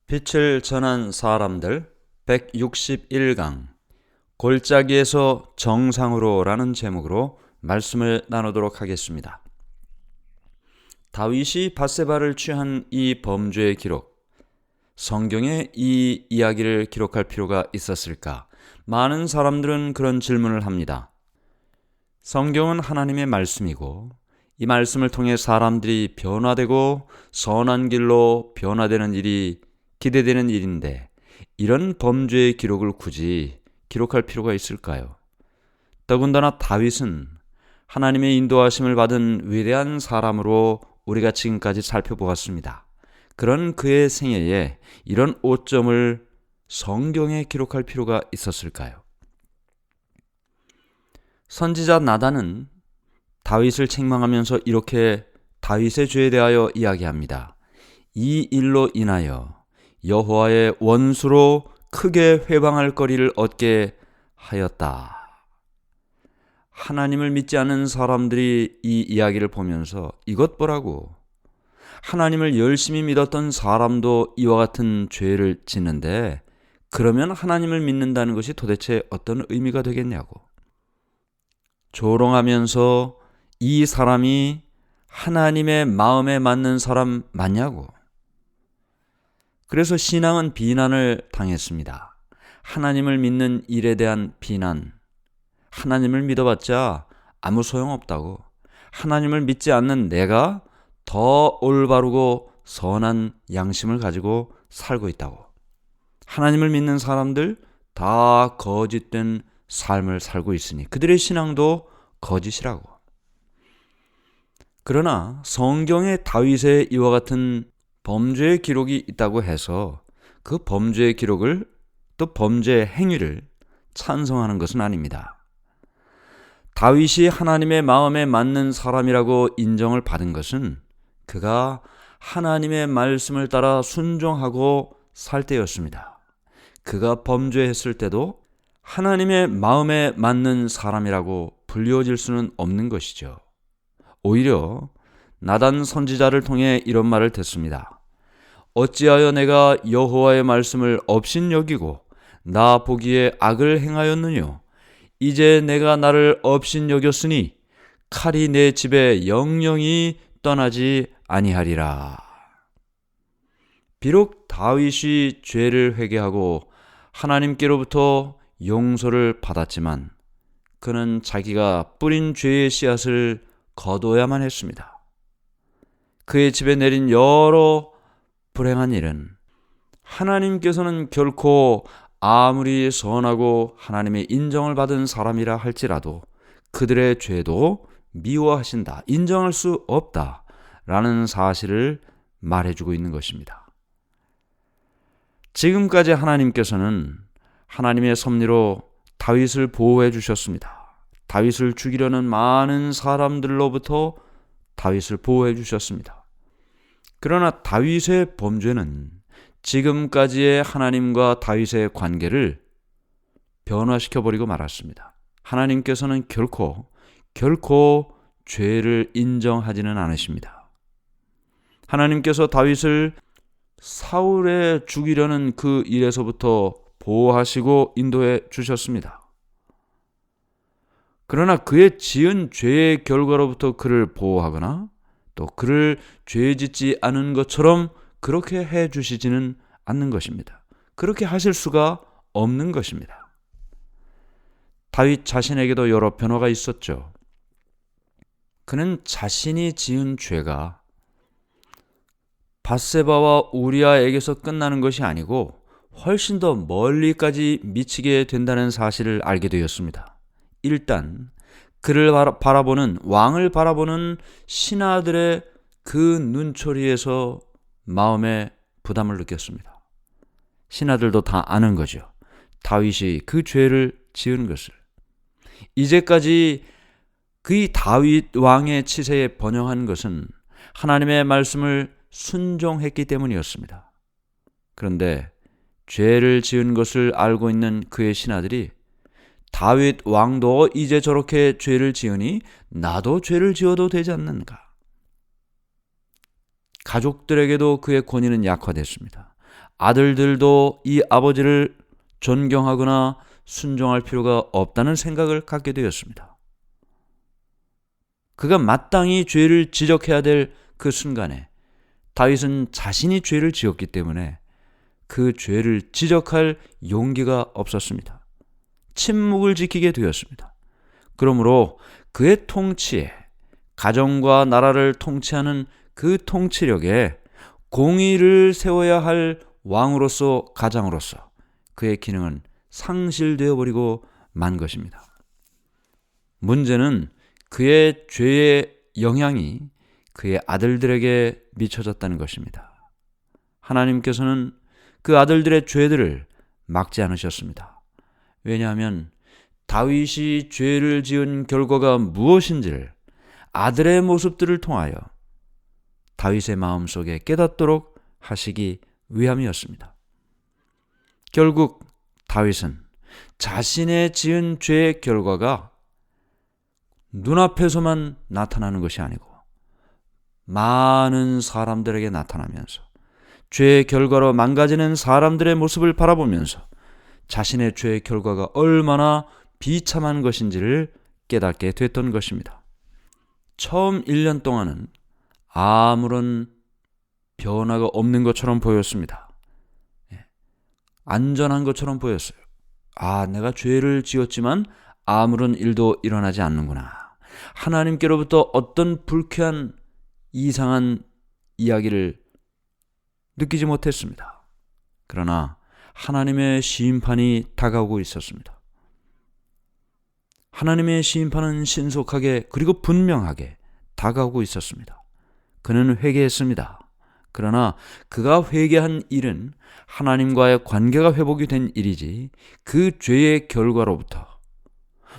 빛을 전한 사람들 161강 골짜기에서 정상으로라는 제목으로 말씀을 나누도록 하겠습니다. 다윗이 밧세바를 취한 이 범죄의 기록, 성경에 이 이야기를 기록할 필요가 있었을까? 많은 사람들은 그런 질문을 합니다. 성경은 하나님의 말씀이고 이 말씀을 통해 사람들이 변화되고 선한 길로 변화되는 일이 기대되는 일인데 이런 범죄의 기록을 굳이 기록할 필요가 있을까요? 더군다나 다윗은 하나님의 인도하심을 받은 위대한 사람으로 우리가 지금까지 살펴보았습니다. 그런 그의 생애에 이런 오점을 성경에 기록할 필요가 있었을까요? 선지자 나단은 다윗을 책망하면서 이렇게 다윗의 죄에 대하여 이야기합니다. 이 일로 인하여 여호와의 원수로 크게 회방할 거리를 얻게 하였다. 하나님을 믿지 않는 사람들이 이 이야기를 보면서 이것 보라고, 하나님을 열심히 믿었던 사람도 이와 같은 죄를 짓는데 그러면 하나님을 믿는다는 것이 도대체 어떤 의미가 되겠냐고 조롱하면서 이 사람이 하나님의 마음에 맞는 사람 맞냐고. 그래서 신앙은 비난을 당했습니다. 하나님을 믿는 일에 대한 비난. 하나님을 믿어봤자 아무 소용없다고. 하나님을 믿지 않는 내가 더 올바르고 선한 양심을 가지고 살고 있다고. 하나님을 믿는 사람들 다 거짓된 삶을 살고 있으니 그들의 신앙도 거짓이라고. 그러나 성경에 다윗의 이와 같은 범죄의 기록이 있다고 해서 그 범죄의 기록을 또 범죄의 행위를 찬성하는 것은 아닙니다. 다윗이 하나님의 마음에 맞는 사람이라고 인정을 받은 것은 그가 하나님의 말씀을 따라 순종하고 살 때였습니다. 그가 범죄했을 때도 하나님의 마음에 맞는 사람이라고 불리워질 수는 없는 것이죠. 오히려 나단 선지자를 통해 이런 말을 듣습니다. 어찌하여 내가 여호와의 말씀을 업신여기고 나 보기에 악을 행하였느뇨? 이제 내가 나를 업신여겼으니 칼이 내 집에 영영이 떠나지 아니하리라. 비록 다윗이 죄를 회개하고 하나님께로부터 용서를 받았지만 그는 자기가 뿌린 죄의 씨앗을 거둬야만 했습니다. 그의 집에 내린 여러 불행한 일은 하나님께서는 결코 아무리 선하고 하나님의 인정을 받은 사람이라 할지라도 그들의 죄도 미워하신다, 인정할 수 없다 라는 사실을 말해주고 있는 것입니다. 지금까지 하나님께서는 하나님의 섭리로 다윗을 보호해 주셨습니다. 다윗을 죽이려는 많은 사람들로부터 다윗을 보호해 주셨습니다. 그러나 다윗의 범죄는 지금까지의 하나님과 다윗의 관계를 변화시켜버리고 말았습니다. 하나님께서는 결코 죄를 인정하지는 않으십니다. 하나님께서 다윗을 사울에 죽이려는 그 일에서부터 보호하시고 인도해 주셨습니다. 그러나 그의 지은 죄의 결과로부터 그를 보호하거나 또 그를 죄 짓지 않은 것처럼 그렇게 해 주시지는 않는 것입니다. 그렇게 하실 수가 없는 것입니다. 다윗 자신에게도 여러 변화가 있었죠. 그는 자신이 지은 죄가 밧세바와 우리아에게서 끝나는 것이 아니고 훨씬 더 멀리까지 미치게 된다는 사실을 알게 되었습니다. 일단 그를 바라보는, 왕을 바라보는 신하들의 그 눈초리에서 마음에 부담을 느꼈습니다. 신하들도 다 아는 거죠. 다윗이 그 죄를 지은 것을. 이제까지 그 다윗 왕의 치세에 번영한 것은 하나님의 말씀을 순종했기 때문이었습니다. 그런데 죄를 지은 것을 알고 있는 그의 신하들이 다윗 왕도 이제 저렇게 죄를 지으니 나도 죄를 지어도 되지 않는가? 가족들에게도 그의 권위는 약화됐습니다. 아들들도 이 아버지를 존경하거나 순종할 필요가 없다는 생각을 갖게 되었습니다. 그가 마땅히 죄를 지적해야 될 그 순간에 다윗은 자신이 죄를 지었기 때문에 그 죄를 지적할 용기가 없었습니다. 침묵을 지키게 되었습니다. 그러므로 그의 통치에, 가정과 나라를 통치하는 그 통치력에 공의를 세워야 할 왕으로서, 가장으로서 그의 기능은 상실되어 버리고 만 것입니다. 문제는 그의 죄의 영향이 그의 아들들에게 미쳐졌다는 것입니다. 하나님께서는 그 아들들의 죄들을 막지 않으셨습니다. 왜냐하면 다윗이 죄를 지은 결과가 무엇인지를 아들의 모습들을 통하여 다윗의 마음속에 깨닫도록 하시기 위함이었습니다. 결국 다윗은 자신의 지은 죄의 결과가 눈앞에서만 나타나는 것이 아니고 많은 사람들에게 나타나면서 죄의 결과로 망가지는 사람들의 모습을 바라보면서 자신의 죄의 결과가 얼마나 비참한 것인지를 깨닫게 됐던 것입니다. 처음 1년 동안은 아무런 변화가 없는 것처럼 보였습니다. 안전한 것처럼 보였어요. 내가 죄를 지었지만 아무런 일도 일어나지 않는구나. 하나님께로부터 어떤 불쾌한 이상한 이야기를 느끼지 못했습니다. 그러나 하나님의 심판이 다가오고 있었습니다. 하나님의 심판은 신속하게 그리고 분명하게 다가오고 있었습니다. 그는 회개했습니다. 그러나 그가 회개한 일은 하나님과의 관계가 회복이 된 일이지 그 죄의 결과로부터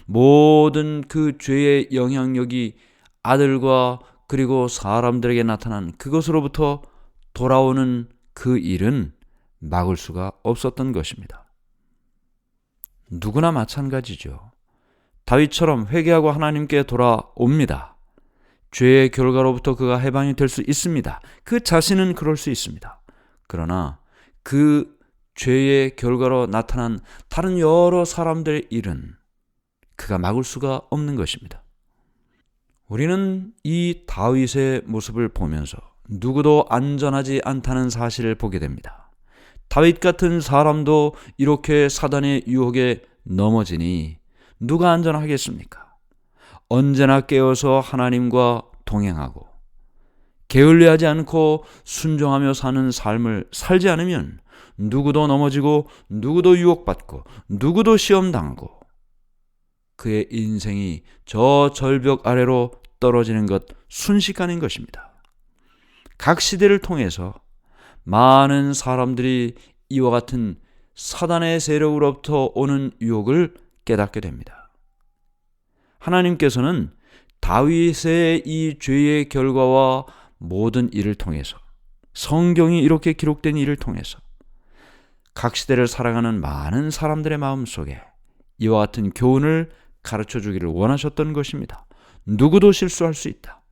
모든 그 죄의 영향력이 아들과 그리고 사람들에게 나타난 그것으로부터 돌아오는 그 일은 막을 수가 없었던 것입니다. 누구나 마찬가지죠. 다윗처럼 회개하고 하나님께 돌아옵니다. 죄의 결과로부터 그가 해방이 될 수 있습니다. 그 자신은 그럴 수 있습니다. 그러나 그 죄의 결과로 나타난 다른 여러 사람들의 일은 그가 막을 수가 없는 것입니다. 우리는 이 다윗의 모습을 보면서 누구도 안전하지 않다는 사실을 보게 됩니다. 다윗 같은 사람도 이렇게 사단의 유혹에 넘어지니 누가 안전하겠습니까? 언제나 깨어서 하나님과 동행하고 게을리하지 않고 순종하며 사는 삶을 살지 않으면 누구도 넘어지고 누구도 유혹받고 누구도 시험당하고 그의 인생이 저 절벽 아래로 떨어지는 것 순식간인 것입니다. 각 시대를 통해서 많은 사람들이 이와 같은 사단의 세력으로부터 오는 유혹을 깨닫게 됩니다. 하나님께서는 다윗의 이 죄의 결과와 모든 일을 통해서, 성경이 이렇게 기록된 일을 통해서 각 시대를 살아가는 많은 사람들의 마음속에 이와 같은 교훈을 가르쳐 주기를 원하셨던 것입니다. 누구도 실수할 수 있다.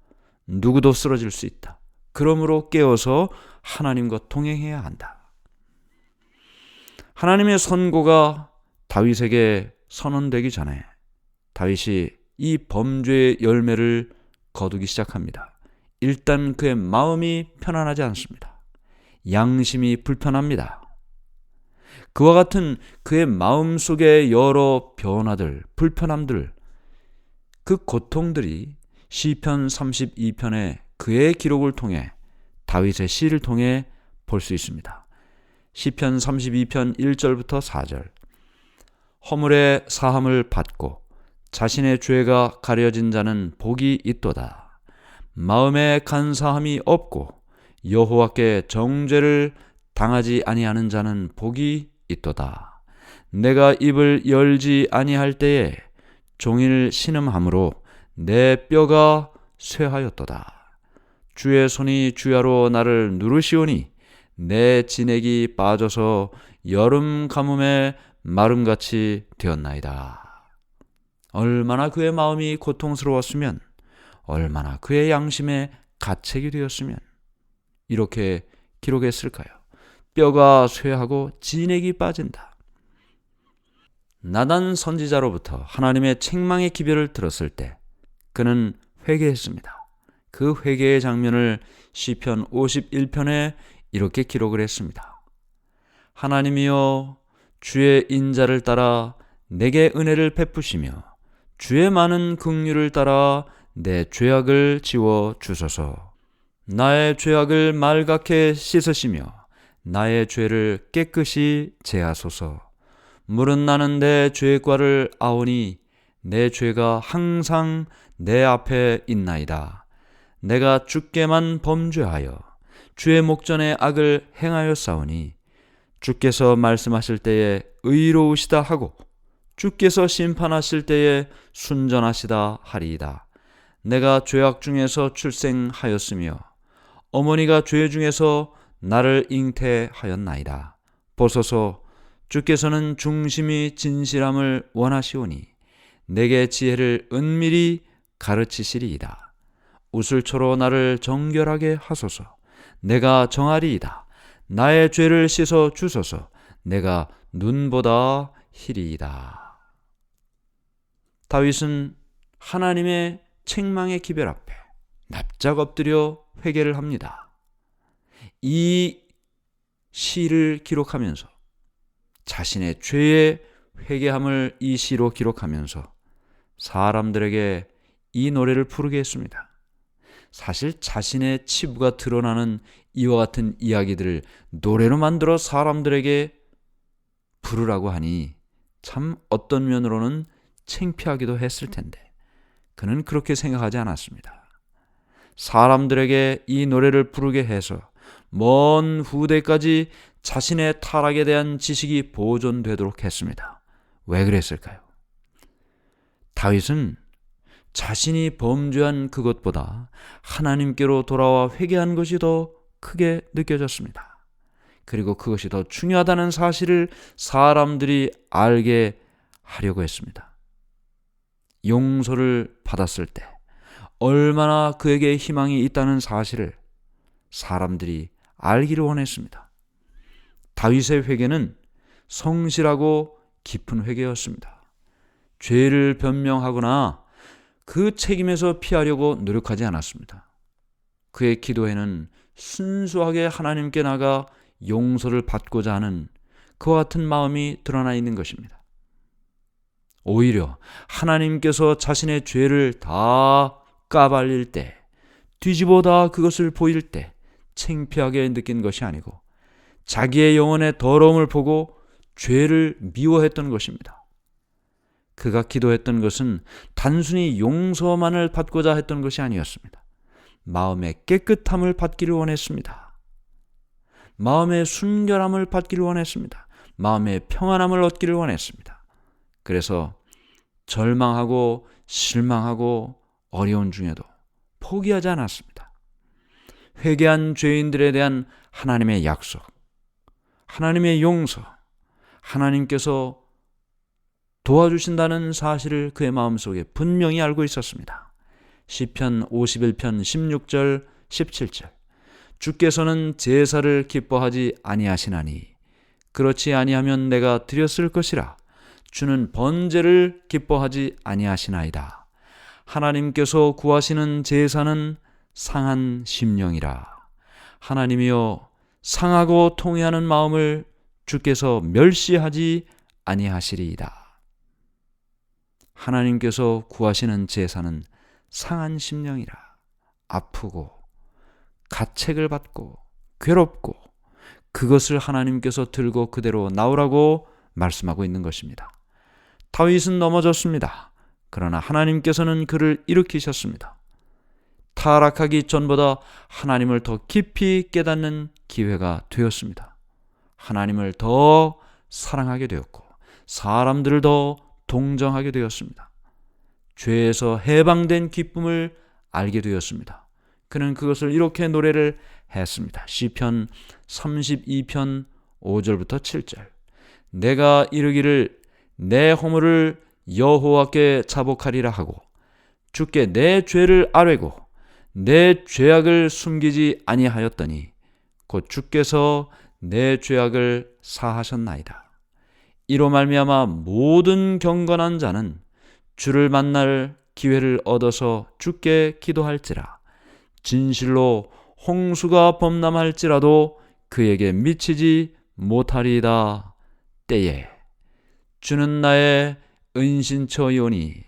누구도 쓰러질 수 있다. 그러므로 깨어서 하나님과 동행해야 한다. 하나님의 선고가 다윗에게 선언되기 전에 다윗이 이 범죄의 열매를 거두기 시작합니다. 일단 그의 마음이 편안하지 않습니다. 양심이 불편합니다. 그와 같은 그의 마음속의 여러 변화들, 불편함들, 그 고통들이 시편 32편의 그의 기록을 통해 다윗의 시를 통해 볼 수 있습니다. 시편 32편 1절부터 4절. 허물의 사함을 받고 자신의 죄가 가려진 자는 복이 있도다. 마음에 간사함이 없고 여호와께 정죄를 당하지 아니하는 자는 복이 있도다. 내가 입을 열지 아니할 때에 종일 신음함으로 내 뼈가 쇠하였도다. 주의 손이 주야로 나를 누르시오니 내 진액이 빠져서 여름 가뭄에 마름같이 되었나이다. 얼마나 그의 마음이 고통스러웠으면, 얼마나 그의 양심에 가책이 되었으면 이렇게 기록했을까요? 뼈가 쇠하고 진액이 빠진다. 나단 선지자로부터 하나님의 책망의 기별을 들었을 때 그는 회개했습니다. 그 회개의 장면을 시편 51편에 이렇게 기록을 했습니다. 하나님이여, 주의 인자를 따라 내게 은혜를 베푸시며 주의 많은 긍휼을 따라 내 죄악을 지워 주소서. 나의 죄악을 말갛게 씻으시며 나의 죄를 깨끗이 제하소서. 물은 나는 내 죄과를 아오니 내 죄가 항상 내 앞에 있나이다. 내가 주께만 범죄하여 주의 목전에 악을 행하였사오니 주께서 말씀하실 때에 의로우시다 하고 주께서 심판하실 때에 순전하시다 하리이다. 내가 죄악 중에서 출생하였으며 어머니가 죄 중에서 나를 잉태하였나이다. 보소서, 주께서는 중심이 진실함을 원하시오니 내게 지혜를 은밀히 가르치시리이다. 우슬초로 나를 정결하게 하소서. 내가 정하리이다. 나의 죄를 씻어 주소서. 내가 눈보다 희리이다. 다윗은 하나님의 책망의 기별 앞에 납작 엎드려 회개를 합니다. 이 시를 기록하면서 자신의 죄의 회개함을 이 시로 기록하면서 사람들에게 이 노래를 부르게 했습니다. 사실 자신의 치부가 드러나는 이와 같은 이야기들을 노래로 만들어 사람들에게 부르라고 하니 참 어떤 면으로는 창피하기도 했을 텐데 그는 그렇게 생각하지 않았습니다. 사람들에게 이 노래를 부르게 해서 먼 후대까지 자신의 타락에 대한 지식이 보존되도록 했습니다. 왜 그랬을까요? 다윗은 자신이 범죄한 그것보다 하나님께로 돌아와 회개한 것이 더 크게 느껴졌습니다. 그리고 그것이 더 중요하다는 사실을 사람들이 알게 하려고 했습니다. 용서를 받았을 때 얼마나 그에게 희망이 있다는 사실을 사람들이 알기를 원했습니다. 다윗의 회개는 성실하고 깊은 회개였습니다. 죄를 변명하거나 그 책임에서 피하려고 노력하지 않았습니다. 그의 기도에는 순수하게 하나님께 나가 용서를 받고자 하는 그와 같은 마음이 드러나 있는 것입니다. 오히려 하나님께서 자신의 죄를 다 까발릴 때, 뒤집어 다 그것을 보일 때 창피하게 느낀 것이 아니고 자기의 영혼의 더러움을 보고 죄를 미워했던 것입니다. 그가 기도했던 것은 단순히 용서만을 받고자 했던 것이 아니었습니다. 마음의 깨끗함을 받기를 원했습니다. 마음의 순결함을 받기를 원했습니다. 마음의 평안함을 얻기를 원했습니다. 그래서 절망하고 실망하고 어려운 중에도 포기하지 않았습니다. 회개한 죄인들에 대한 하나님의 약속, 하나님의 용서, 하나님께서 도와주신다는 사실을 그의 마음속에 분명히 알고 있었습니다. 시편 51편 16절 17절 주께서는 제사를 기뻐하지 아니하시나니 그렇지 아니하면 내가 드렸을 것이라. 주는 번제를 기뻐하지 아니하시나이다. 하나님께서 구하시는 제사는 상한 심령이라. 하나님이여, 상하고 통회하는 마음을 주께서 멸시하지 아니하시리이다. 하나님께서 구하시는 제사는 상한 심령이라. 아프고 가책을 받고 괴롭고 그것을 하나님께서 들고 그대로 나오라고 말씀하고 있는 것입니다. 다윗은 넘어졌습니다. 그러나 하나님께서는 그를 일으키셨습니다. 타락하기 전보다 하나님을 더 깊이 깨닫는 기회가 되었습니다. 하나님을 더 사랑하게 되었고 사람들을 더 동정하게 되었습니다. 죄에서 해방된 기쁨을 알게 되었습니다. 그는 그것을 이렇게 노래를 했습니다. 시편 32편 5절부터 7절 내가 이르기를 내 허물을 여호와께 자복하리라 하고 주께 내 죄를 아뢰고 내 죄악을 숨기지 아니하였더니 곧 주께서 내 죄악을 사하셨나이다. 이로 말미암아 모든 경건한 자는 주를 만날 기회를 얻어서 주께 기도할지라. 진실로 홍수가 범람할지라도 그에게 미치지 못하리이다. 때에 주는 나의 은신처이오니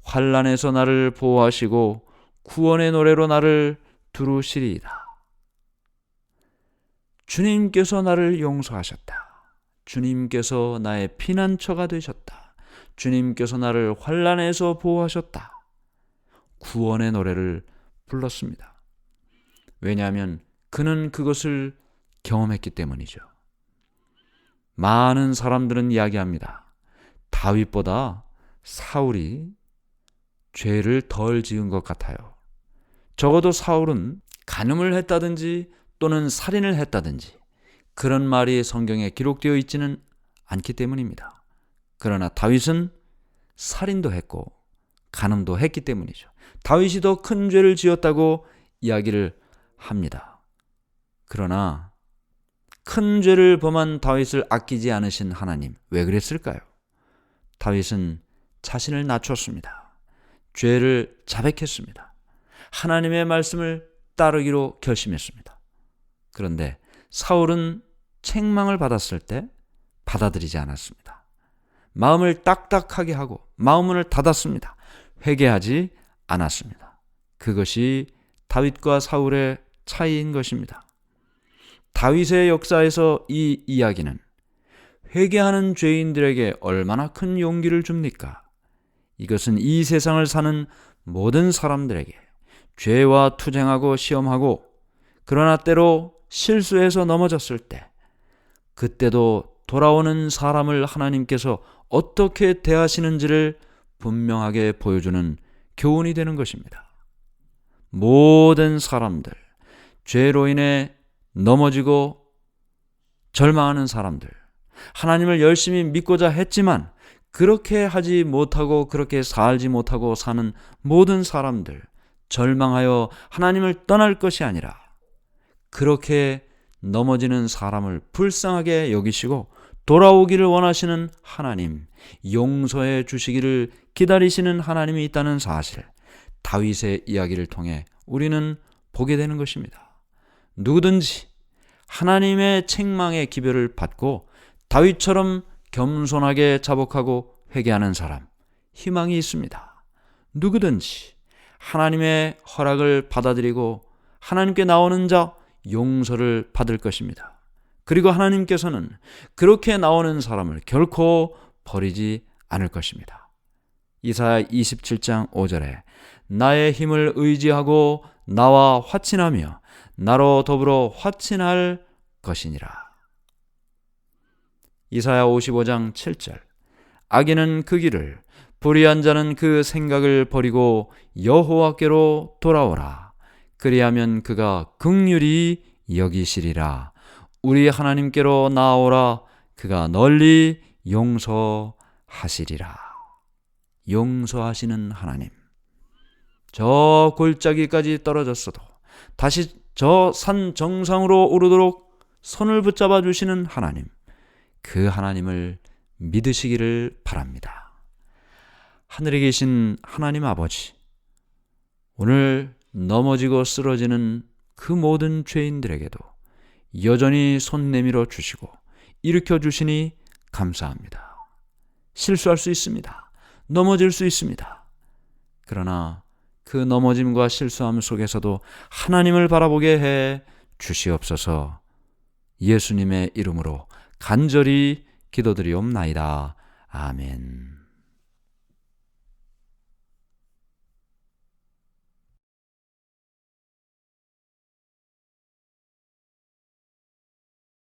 환난에서 나를 보호하시고 구원의 노래로 나를 두루시리이다. 주님께서 나를 용서하셨다. 주님께서 나의 피난처가 되셨다. 주님께서 나를 환난에서 보호하셨다. 구원의 노래를 불렀습니다. 왜냐하면 그는 그것을 경험했기 때문이죠. 많은 사람들은 이야기합니다. 다윗보다 사울이 죄를 덜 지은 것 같아요. 적어도 사울은 간음을 했다든지 또는 살인을 했다든지 그런 말이 성경에 기록되어 있지는 않기 때문입니다. 그러나 다윗은 살인도 했고 간음도 했기 때문이죠. 다윗이 더 큰 죄를 지었다고 이야기를 합니다. 그러나 큰 죄를 범한 다윗을 아끼지 않으신 하나님, 왜 그랬을까요? 다윗은 자신을 낮췄습니다. 죄를 자백했습니다. 하나님의 말씀을 따르기로 결심했습니다. 그런데 사울은 책망을 받았을 때 받아들이지 않았습니다. 마음을 딱딱하게 하고 마음문을 닫았습니다. 회개하지 않았습니다. 그것이 다윗과 사울의 차이인 것입니다. 다윗의 역사에서 이 이야기는 회개하는 죄인들에게 얼마나 큰 용기를 줍니까? 이것은 이 세상을 사는 모든 사람들에게 죄와 투쟁하고 시험하고 그러나 때로 실수해서 넘어졌을 때 그때도 돌아오는 사람을 하나님께서 어떻게 대하시는지를 분명하게 보여주는 교훈이 되는 것입니다. 모든 사람들, 죄로 인해 넘어지고 절망하는 사람들, 하나님을 열심히 믿고자 했지만 그렇게 하지 못하고 그렇게 살지 못하고 사는 모든 사람들, 절망하여 하나님을 떠날 것이 아니라 그렇게 넘어지는 사람을 불쌍하게 여기시고 돌아오기를 원하시는 하나님, 용서해 주시기를 기다리시는 하나님이 있다는 사실, 다윗의 이야기를 통해 우리는 보게 되는 것입니다. 누구든지 하나님의 책망의 기별을 받고 다윗처럼 겸손하게 자복하고 회개하는 사람, 희망이 있습니다. 누구든지 하나님의 허락을 받아들이고 하나님께 나오는 자 용서를 받을 것입니다. 그리고 하나님께서는 그렇게 나오는 사람을 결코 버리지 않을 것입니다. 이사야 27장 5절에 나의 힘을 의지하고 나와 화친하며 나로 더불어 화친할 것이니라. 이사야 55장 7절 악인은 그 길을 불의한 자는 그 생각을 버리고 여호와께로 돌아오라. 그리하면 그가 긍휼히 여기시리라. 우리 하나님께로 나아오라. 그가 널리 용서하시리라. 용서하시는 하나님. 저 골짜기까지 떨어졌어도 다시 저 산 정상으로 오르도록 손을 붙잡아 주시는 하나님. 그 하나님을 믿으시기를 바랍니다. 하늘에 계신 하나님 아버지, 오늘 넘어지고 쓰러지는 그 모든 죄인들에게도 여전히 손 내밀어 주시고 일으켜 주시니 감사합니다. 실수할 수 있습니다. 넘어질 수 있습니다. 그러나 그 넘어짐과 실수함 속에서도 하나님을 바라보게 해 주시옵소서. 예수님의 이름으로 간절히 기도드리옵나이다. 아멘.